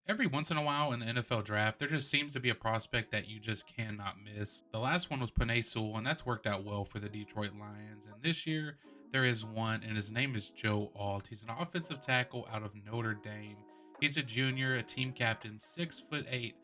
Every once in a while in the NFL draft, there just seems to be a prospect that you just cannot miss. The last one was Panay Sewell, and that's worked out well for the Detroit Lions. And this year, there is one, and his name is Joe Alt. He's an offensive tackle out of Notre Dame. He's a junior, a team captain, 6'8",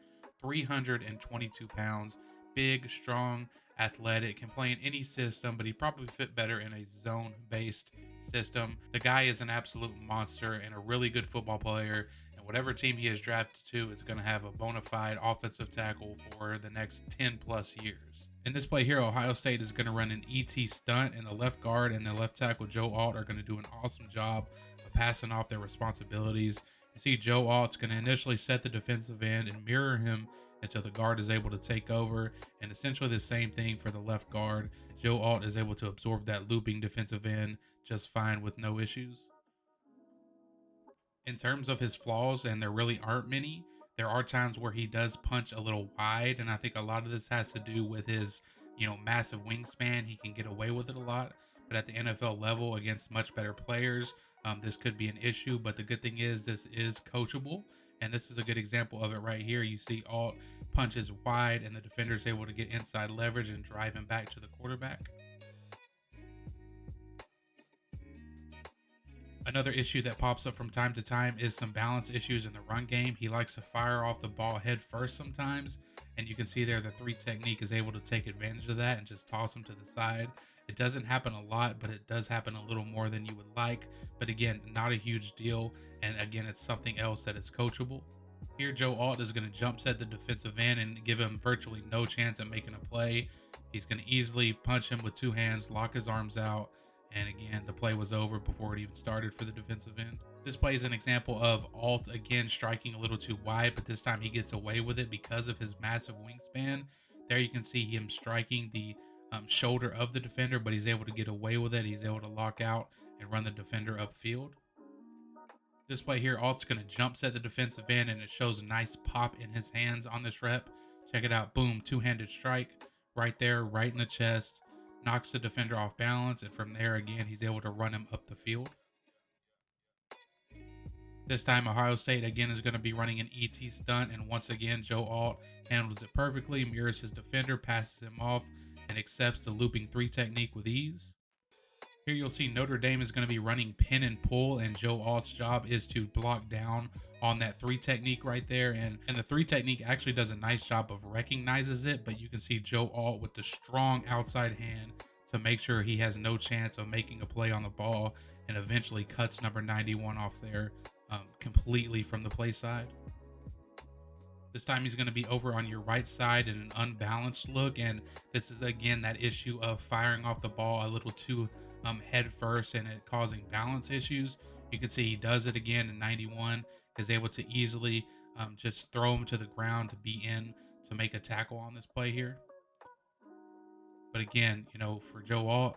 322 pounds, big, strong, athletic, can play in any system, but he probably fit better in a zone-based system. The guy is an absolute monster and a really good football player, and whatever team he is drafted to is going to have a bona fide offensive tackle for the next 10 plus years. In this play here, Ohio State is going to run an ET stunt, and the left guard and the left tackle, Joe Alt, are going to do an awesome job of passing off their responsibilities. You see, Joe Alt's going to initially set the defensive end and mirror him until the guard is able to take over, and essentially the same thing for the left guard. Joe Alt is able to absorb that looping defensive end just fine with no issues. In terms of his flaws, and there really aren't many, there are times where he does punch a little wide, and I think a lot of this has to do with his, massive wingspan. He can get away with it a lot, but at the NFL level against much better players, this could be an issue. But the good thing is this is coachable, and this is a good example of it right here. You see Alt punches wide, and the defender is able to get inside leverage and drive him back to the quarterback. Another issue that pops up from time to time is some balance issues in the run game. He likes to fire off the ball head first sometimes, and you can see there the three technique is able to take advantage of that and just toss him to the side. It doesn't happen a lot, but it does happen a little more than you would like. But again, not a huge deal. And again, it's something else that is coachable. Here, Joe Alt is going to jump set the defensive end and give him virtually no chance at making a play. He's going to easily punch him with two hands, lock his arms out, and again, the play was over before it even started for the defensive end. This play is an example of Alt again striking a little too wide, but this time he gets away with it because of his massive wingspan. There you can see him striking the shoulder of the defender, but he's able to get away with it. He's able to lock out and run the defender upfield. This play here, Alt's going to jump set the defensive end, and it shows a nice pop in his hands on this rep. Check it out. Boom, two-handed strike right there, right in the chest. Knocks the defender off balance, and from there, again, he's able to run him up the field. This time, Ohio State again is going to be running an ET stunt, and once again, Joe Alt handles it perfectly, mirrors his defender, passes him off, and accepts the looping three technique with ease. Here you'll see Notre Dame is going to be running pin and pull, and Joe Alt's job is to block down on that three technique right there. And the three technique actually does a nice job of recognizes it, but you can see Joe Alt with the strong outside hand to make sure he has no chance of making a play on the ball, and eventually cuts number 91 off there completely from the play side. This time he's going to be over on your right side in an unbalanced look, and this is again that issue of firing off the ball a little too head first and it causing balance issues. You can see he does it again in 91, is able to easily just throw him to the ground to be in to make a tackle on this play here. But again, for Joe Alt,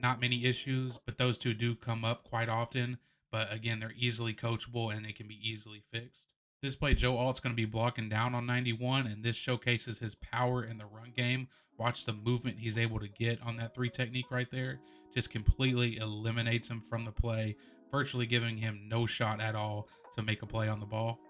not many issues, but those two do come up quite often. But again, they're easily coachable and they can be easily fixed. This play, Joe Alt's going to be blocking down on 91, and this showcases his power in the run game. Watch the movement he's able to get on that three technique right there. Just completely eliminates him from the play, virtually giving him no shot at all to make a play on the ball.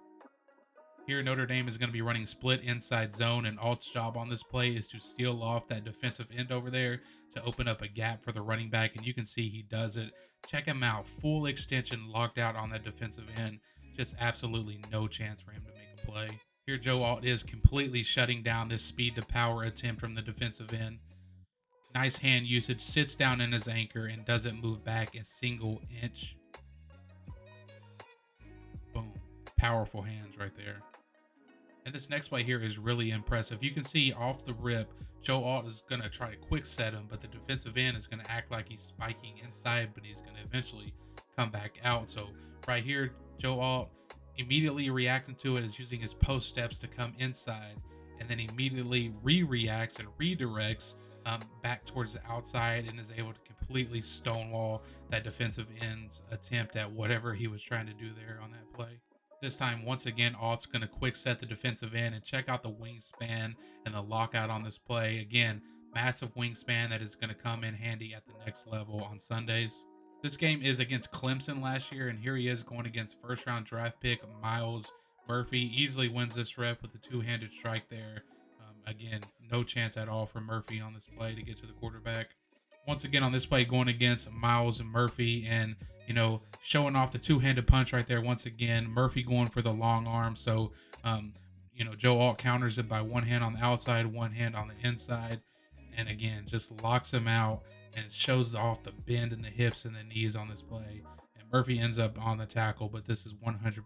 Here, Notre Dame is going to be running split inside zone, and Alt's job on this play is to steal off that defensive end over there to open up a gap for the running back, and you can see he does it. Check him out, full extension locked out on that defensive end. Just absolutely no chance for him to make a play. Here, Joe Alt is completely shutting down this speed to power attempt from the defensive end. Nice hand usage, sits down in his anchor and doesn't move back a single inch. Boom. Powerful hands right there. And this next play here is really impressive. You can see off the rip, Joe Alt is going to try to quick set him, but the defensive end is going to act like he's spiking inside, but he's going to eventually come back out. So right here, Joe Alt immediately reacting to it is using his post steps to come inside, and then immediately reacts and redirects back towards the outside and is able to completely stonewall that defensive end's attempt at whatever he was trying to do there on that play. This time, once again, Alt's going to quick set the defensive end, and check out the wingspan and the lockout on this play. Again, massive wingspan that is going to come in handy at the next level on Sundays. This game is against Clemson last year, and here he is going against first round draft pick Miles Murphy easily wins this rep with the two-handed strike there. Again, no chance at all for Murphy on this play to get to the quarterback. Once again on this play, going against Miles and Murphy, and showing off the two-handed punch right there. Once again, Murphy going for the long arm. So Joe Alt counters it by one hand on the outside, one hand on the inside, and again just locks him out and shows off the bend in the hips and the knees on this play. And Murphy ends up on the tackle, but this is 100%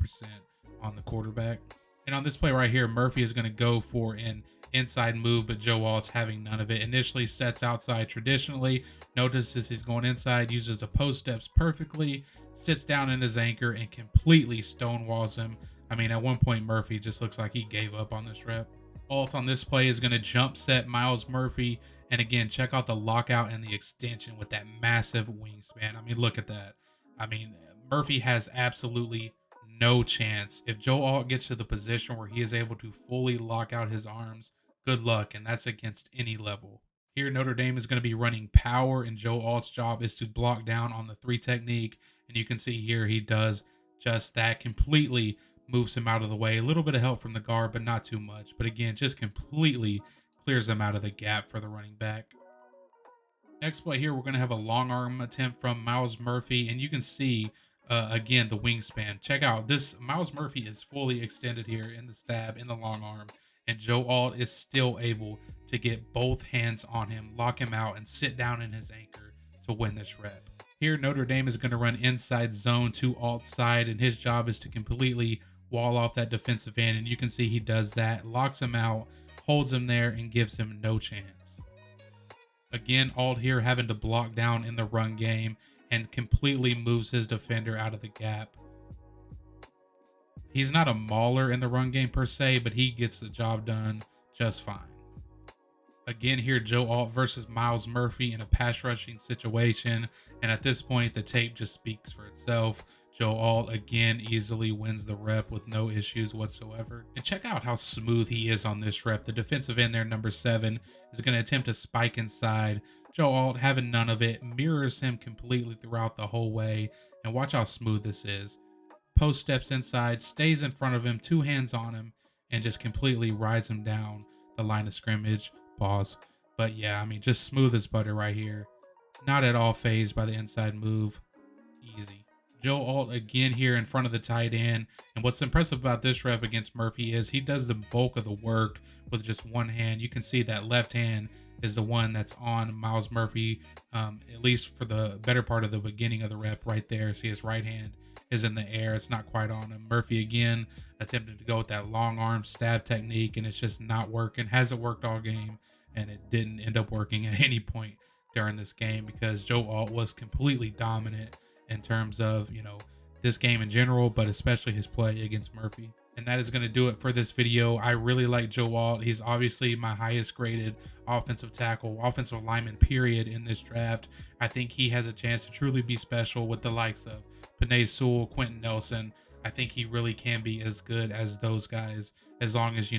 on the quarterback. And on this play right here, Murphy is going to go for an inside move, but Joe Alt's having none of it. Initially sets outside traditionally, notices he's going inside, uses the post steps perfectly, sits down in his anchor, and completely stonewalls him. I mean, at one point, Murphy just looks like he gave up on this rep. Alt on this play is going to jump set Miles Murphy. And again, check out the lockout and the extension with that massive wingspan. I mean, look at that. I mean, Murphy has absolutely no chance. If Joe Alt gets to the position where he is able to fully lock out his arms, good luck. And that's against any level. Here, Notre Dame is going to be running power, and Joe Alt's job is to block down on the three technique. And you can see here he does just that, completely moves him out of the way. A little bit of help from the guard, but not too much. But again, just completely clears him out of the gap for the running back. Next play here, we're going to have a long arm attempt from Miles Murphy, and you can see again the wingspan. Check out this. Miles Murphy is fully extended here in the stab, in the long arm, and Joe Alt is still able to get both hands on him, lock him out, and sit down in his anchor to win this rep. Here, Notre Dame is going to run inside zone to Alt's side, and his job is to completely wall off that defensive end, and you can see he does that, locks him out, holds him there, and gives him no chance. Again, Alt here having to block down in the run game and completely moves his defender out of the gap. He's not a mauler in the run game per se, but he gets the job done just fine. Again here, Joe Alt versus Miles Murphy in a pass rushing situation, and at this point the tape just speaks for itself. Joe Alt again easily wins the rep with no issues whatsoever. And check out how smooth he is on this rep. The defensive end there, number 7, is going to attempt to spike inside. Joe Alt, having none of it, mirrors him completely throughout the whole way. And watch how smooth this is. Post steps inside, stays in front of him, two hands on him, and just completely rides him down the line of scrimmage. Pause. But yeah, I mean, just smooth as butter right here. Not at all phased by the inside move. Easy. Joe Alt again here in front of the tight end. And what's impressive about this rep against Murphy is he does the bulk of the work with just one hand. You can see that left hand is the one that's on Miles Murphy, at least for the better part of the beginning of the rep right there. See, his right hand is in the air. It's not quite on him. Murphy again attempting to go with that long arm stab technique, and it's just not working. Hasn't worked all game, and it didn't end up working at any point during this game because Joe Alt was completely dominant in terms of, this game in general, but especially his play against Murphy. And that is going to do it for this video. I really like Joe Alt. He's obviously my highest graded offensive tackle, offensive lineman, period, in this draft. I think he has a chance to truly be special with the likes of Penei Sewell, Quentin Nelson. I think he really can be as good as those guys, as long as,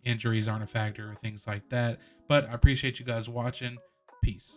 injuries aren't a factor or things like that. But I appreciate you guys watching. Peace.